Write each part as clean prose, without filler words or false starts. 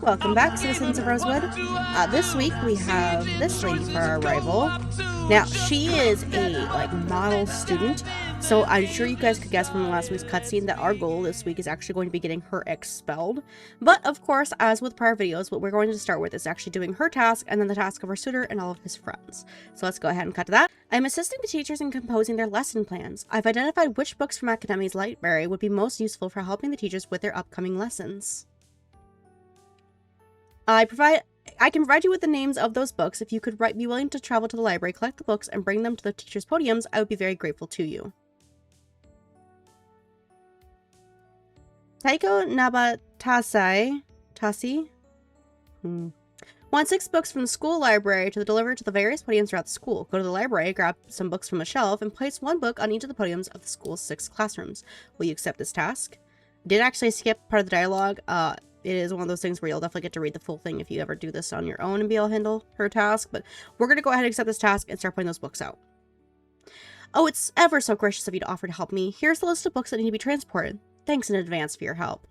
Welcome back, citizens of Rosewood. This week we have this lady for our rival. Now, she is a model student, so I'm sure you guys could guess from last week's cutscene that our goal this week is actually going to be getting her expelled. But of course, as with prior videos, what we're going to start with is actually doing her task and then the task of her suitor and all of his friends. So let's go ahead and cut to that. I'm assisting the teachers in composing their lesson plans. I've identified which books from Academy's library would be most useful for helping the teachers with their upcoming lessons. I can provide you with the names of those books. If you could be willing to travel to the library, collect the books, and bring them to the teachers' podiums, I would be very grateful to you. Taiko Nabatasai Tasi wants 6 books from the school library to deliver to the various podiums throughout the school. Go to the library, grab some books from a shelf, and place 1 book on each of the podiums of the school's 6 classrooms. Will you accept this task? I did actually skip part of the dialogue. It is one of those things where you'll definitely get to read the full thing if you ever do this on your own and be able to handle her task. But we're going to go ahead and accept this task and start putting those books out. Oh, it's ever so gracious of you to offer to help me. Here's the list of books that need to be transported. Thanks in advance for your help.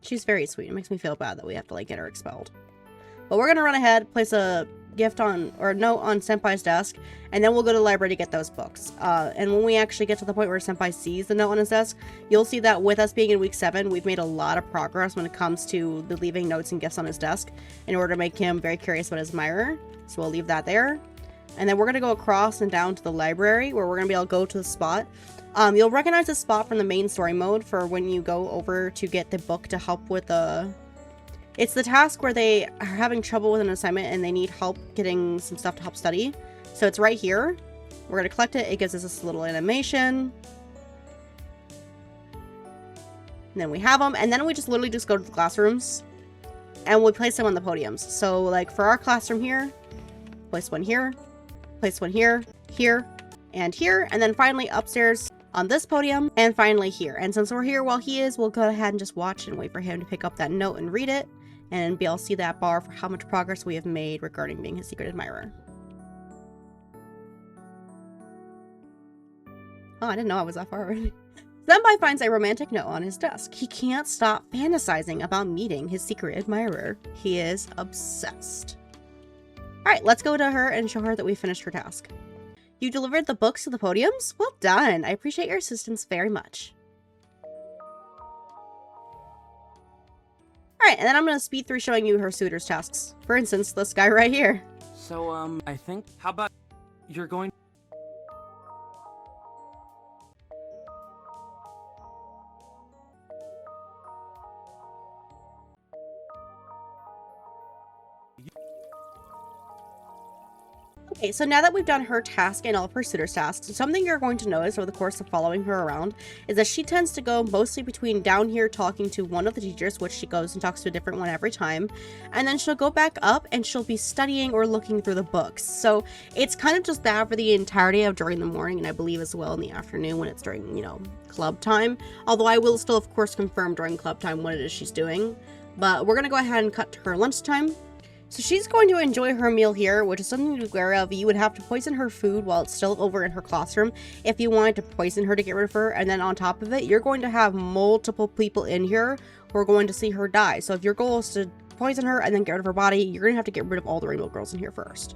She's very sweet. It makes me feel bad that we have to get her expelled. But we're going to run ahead, place a note on Senpai's desk, and then we'll go to the library to get those books. And when we actually get to the point where Senpai sees the note on his desk, you'll see that with us being in week 7, we've made a lot of progress when it comes to the leaving notes and gifts on his desk in order to make him very curious about his admirer. So we'll leave that there. And then we're going to go across and down to the library where we're going to be able to go to the spot. You'll recognize this spot from the main story mode for when you go over to get the book to help with the... It's the task where they are having trouble with an assignment and they need help getting some stuff to help study. So it's right here. We're going to collect it. It gives us this little animation. And then we have them. And then we just literally just go to the classrooms. And we place them on the podiums. So for our classroom here, place one here. Place one here, here, and here. And then finally upstairs on this podium. And finally here. And since we're here while he is, we'll go ahead and just watch and wait for him to pick up that note and read it. And be able to see that bar for how much progress we have made regarding being his secret admirer. Oh, I didn't know I was that far already. Senpai finds a romantic note on his desk. He can't stop fantasizing about meeting his secret admirer. He is obsessed. Alright, let's go to her and show her that we finished her task. You delivered the books to the podiums? Well done. I appreciate your assistance very much. Alright, and then I'm going to speed through showing you her suitor's tasks. For instance, this guy right here. So, I think, how about you're going... Okay, so now that we've done her task and all of her suitor's tasks, something you're going to notice over the course of following her around is that she tends to go mostly between down here talking to one of the teachers, which she goes and talks to a different one every time, and then she'll go back up and she'll be studying or looking through the books. So it's kind of just that for the entirety of during the morning, and I believe as well in the afternoon when it's during, club time. Although I will still, of course, confirm during club time what it is she's doing. But we're going to go ahead and cut to her lunchtime. So she's going to enjoy her meal here, which is something to be aware of. You would have to poison her food while it's still over in her classroom if you wanted to poison her to get rid of her. And then on top of it, you're going to have multiple people in here who are going to see her die. So if your goal is to poison her and then get rid of her body, you're going to have to get rid of all the Rainbow Girls in here first.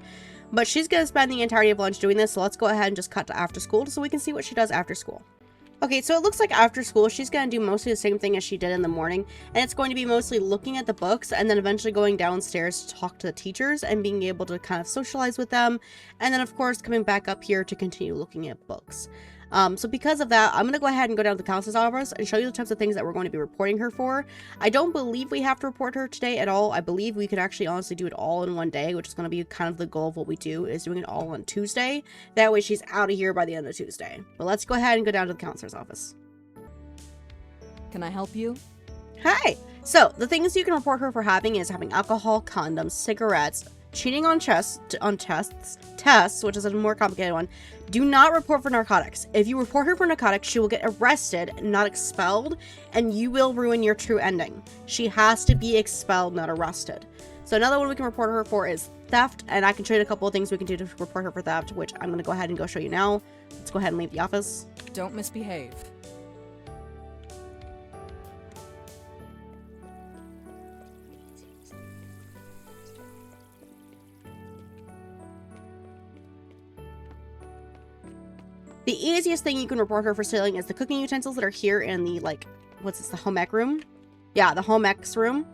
But she's going to spend the entirety of lunch doing this, so let's go ahead and just cut to after school so we can see what she does after school. Okay, so it looks like after school, she's going to do mostly the same thing as she did in the morning, and it's going to be mostly looking at the books and then eventually going downstairs to talk to the teachers and being able to kind of socialize with them, and then of course coming back up here to continue looking at books. So because of that, I'm going to go ahead and go down to the counselor's office and show you the types of things that we're going to be reporting her for. I don't believe we have to report her today at all. I believe we could actually honestly do it all in one day, which is going to be kind of the goal of what we do, is doing it all on Tuesday. That way she's out of here by the end of Tuesday. But let's go ahead and go down to the counselor's office. Can I help you? Hi! So, the things you can report her for having is having alcohol, condoms, cigarettes, cheating on tests, which is a more complicated one. Do not report for narcotics. If you report her for narcotics, she will get arrested, not expelled, and you will ruin your true ending. She has to be expelled, not arrested. So another one we can report her for is theft, and I can show you a couple of things we can do to report her for theft, which I'm going to go ahead and go show you now. Let's go ahead and leave the office. Don't misbehave. The easiest thing you can report her for stealing is the cooking utensils that are here in the, like, what's this, the home ec room? Yeah, the home ecs room.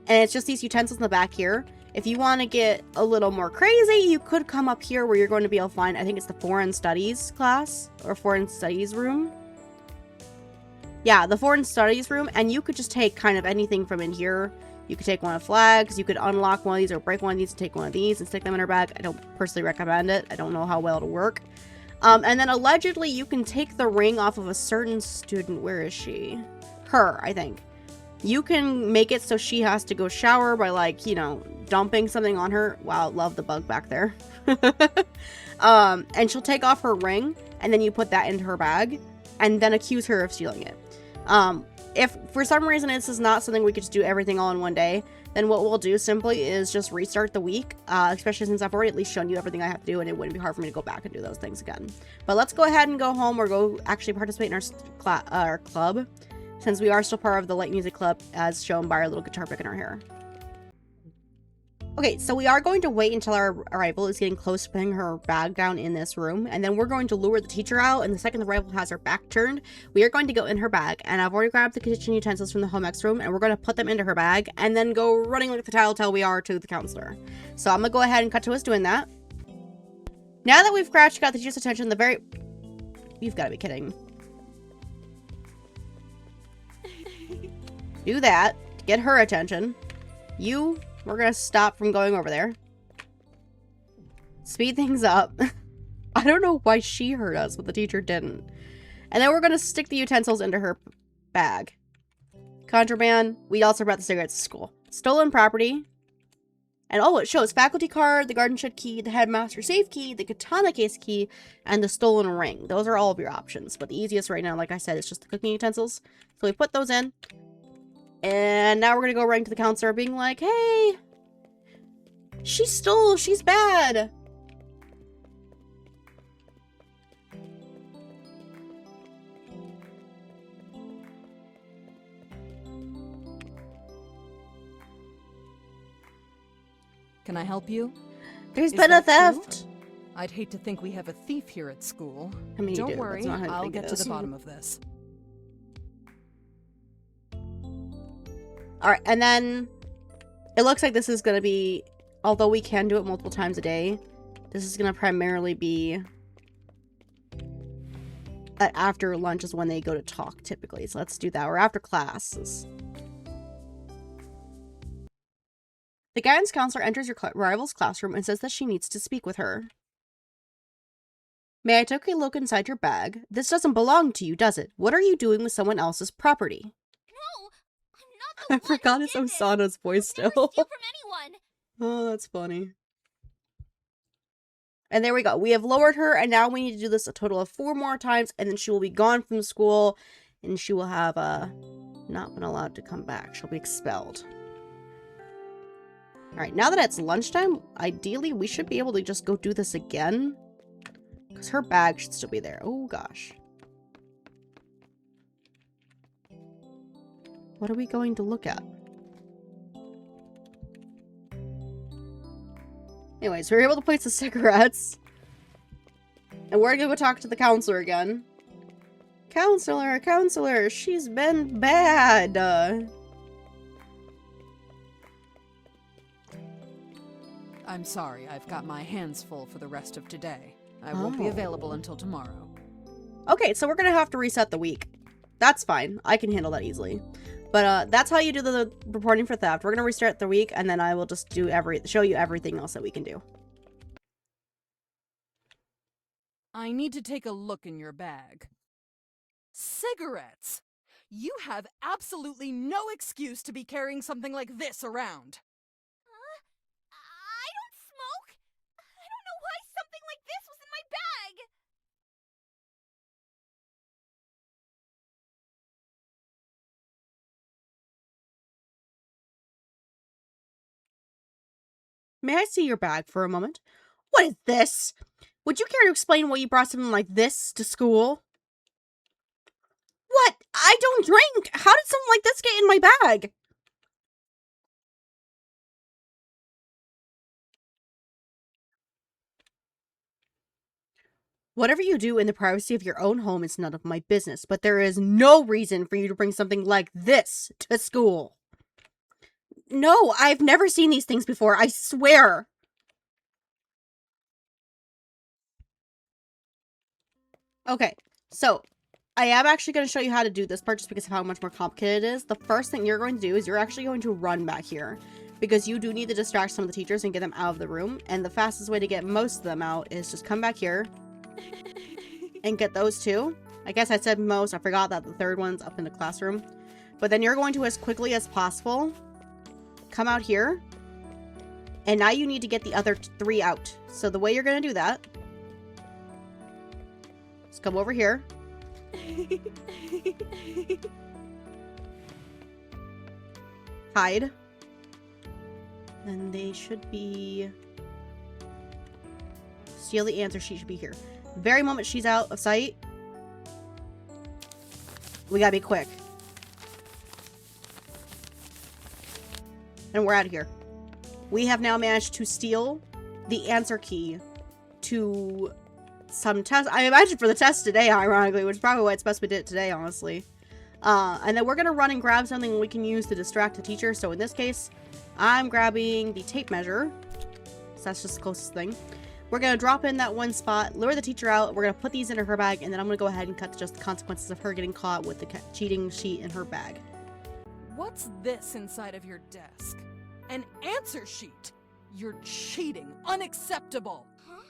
And it's just these utensils in the back here. If you want to get a little more crazy, you could come up here where you're going to be able to find, I think it's the foreign studies class, or foreign studies room. Yeah, the foreign studies room, and you could just take kind of anything from in here. You could take one of flags, you could unlock one of these or break one of these and take one of these and stick them in her bag. I don't personally recommend it. I don't know how well it'll work. And then allegedly you can take the ring off of a certain student. Where is she? Her, I think. You can make it so she has to go shower by, like, you know, dumping something on her. Wow, love the bug back there. And she'll take off her ring, and then you put that into her bag, and then accuse her of stealing it. If for some reason this is not something we could just do everything all in one day, then what we'll do simply is just restart the week, especially since I've already at least shown you everything I have to do, and it wouldn't be hard for me to go back and do those things again. But let's go ahead and go home or go actually participate in our club, since we are still part of the light music club as shown by our little guitar pick in our hair. Okay, so we are going to wait until our arrival is getting close to putting her bag down in this room, and then we're going to lure the teacher out, and the second the arrival has her back turned, we are going to go in her bag, and I've already grabbed the kitchen utensils from the home ex room, and we're going to put them into her bag, and then go running like the telltale we are to the counselor. So I'm going to go ahead and cut to us doing that. Now that we've got the teacher's attention, You've got to be kidding. Do that to get her attention. We're gonna stop from going over there. Speed things up. I don't know why she heard us, but the teacher didn't. And then we're gonna stick the utensils into her bag. Contraband. We also brought the cigarettes to school. Stolen property. And oh, it shows faculty card, the garden shed key, the headmaster safe key, the katana case key, and the stolen ring. Those are all of your options. But the easiest right now, like I said, is just the cooking utensils. So we put those in. And now we're gonna go running to the counselor being like, hey, she's bad. Can I help you? There's Is been a that true? theft. I'd hate to think we have a thief here at school. I mean, you Don't do. worry, That's not how I I'll think get it to the is. bottom of this. Alright, and then it looks like this is going to be, although we can do it multiple times a day, this is going to primarily be that after lunch is when they go to talk, typically. So let's do that. Or after classes. The guidance counselor enters your rival's classroom and says that she needs to speak with her. May I take a look inside your bag? This doesn't belong to you, does it? What are you doing with someone else's property? No, I'm not the I one forgot who it's did this. Osana's voice Never still. steal from anyone. Oh, that's funny. And there we go. We have lowered her, and now we need to do this a total of 4 more times, and then she will be gone from school, and she will have not been allowed to come back. She'll be expelled. Alright, now that it's lunchtime, ideally we should be able to just go do this again. Because her bag should still be there. Oh, gosh. What are we going to look at? Anyways, we were able to place the cigarettes. And we're gonna go talk to the counselor again. Counselor, she's been bad. I'm sorry, I've got my hands full for the rest of today. I won't be Oh. available until tomorrow. Okay, so we're gonna have to reset the week. That's fine. I can handle that easily. But that's how you do the reporting for theft. We're gonna restart the week, and then I will just show you everything else that we can do. I need to take a look in your bag. Cigarettes! You have absolutely no excuse to be carrying something like this around. I don't smoke. I don't know why something like this was in my bag. May I see your bag for a moment? What is this? Would you care to explain why you brought something like this to school? What? I don't drink! How did something like this get in my bag? Whatever you do in the privacy of your own home is none of my business, but there is no reason for you to bring something like this to school. No, I've never seen these things before, I swear. Okay, so I am actually going to show you how to do this part just because of how much more complicated it is. The first thing you're going to do is you're actually going to run back here because you do need to distract some of the teachers and get them out of the room. And the fastest way to get most of them out is just come back here and get those two. I guess I said most. I forgot that the third one's up in the classroom. But then you're going to, as quickly as possible, come out here. And now you need to get the other three out. So the way you're going to do that is come over here. Hide. And they should be... Steal the answer sheet should be here. The very moment she's out of sight, we gotta be quick. And we're out of here. We have now managed to steal the answer key to some test. I imagine for the test today, ironically, which is probably why it's best we did it today, honestly. And then we're gonna run and grab something we can use to distract the teacher. So in this case, I'm grabbing the tape measure. So that's just the closest thing. We're gonna drop in that one spot, lure the teacher out. We're gonna put these in her bag, and then I'm gonna go ahead and cut to just the consequences of her getting caught with the cheating sheet in her bag. What's this inside of your desk? An answer sheet! You're cheating! Unacceptable! Huh?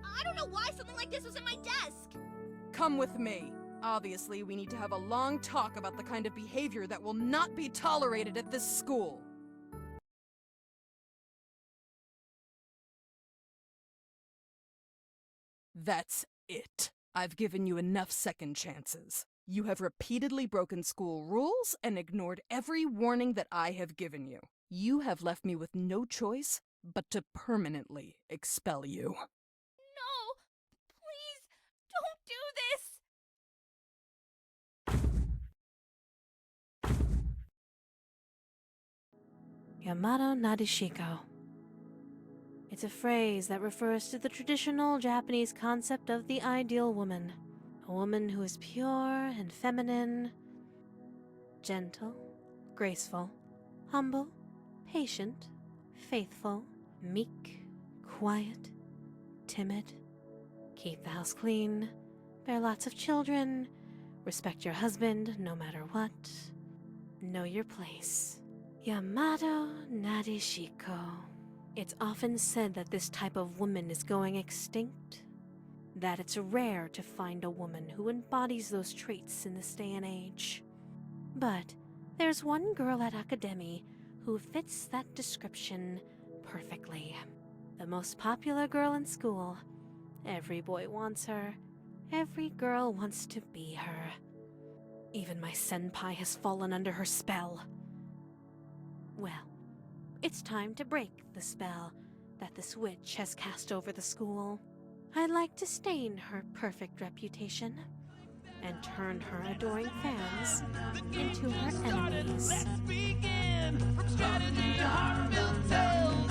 I don't know why something like this was in my desk. Come with me. Obviously, we need to have a long talk about the kind of behavior that will not be tolerated at this school. That's it. I've given you enough second chances. You have repeatedly broken school rules and ignored every warning that I have given you. You have left me with no choice but to permanently expel you. No! Please, don't do this! Yamato Nadeshiko. It's a phrase that refers to the traditional Japanese concept of the ideal woman. A woman who is pure and feminine, gentle, graceful, humble, patient, faithful, meek, quiet, timid, keep the house clean, bear lots of children, respect your husband no matter what, know your place. Yamato Nadeshiko. It's often said that this type of woman is going extinct, that it's rare to find a woman who embodies those traits in this day and age. But there's one girl at Academy who fits that description perfectly. The most popular girl in school. Every boy wants her. Every girl wants to be her. Even my senpai has fallen under her spell. Well, it's time to break the spell that this witch has cast over the school. I'd like to stain her perfect reputation and turn her adoring fans into her enemies. Let's begin from strategy to heartfelt tales.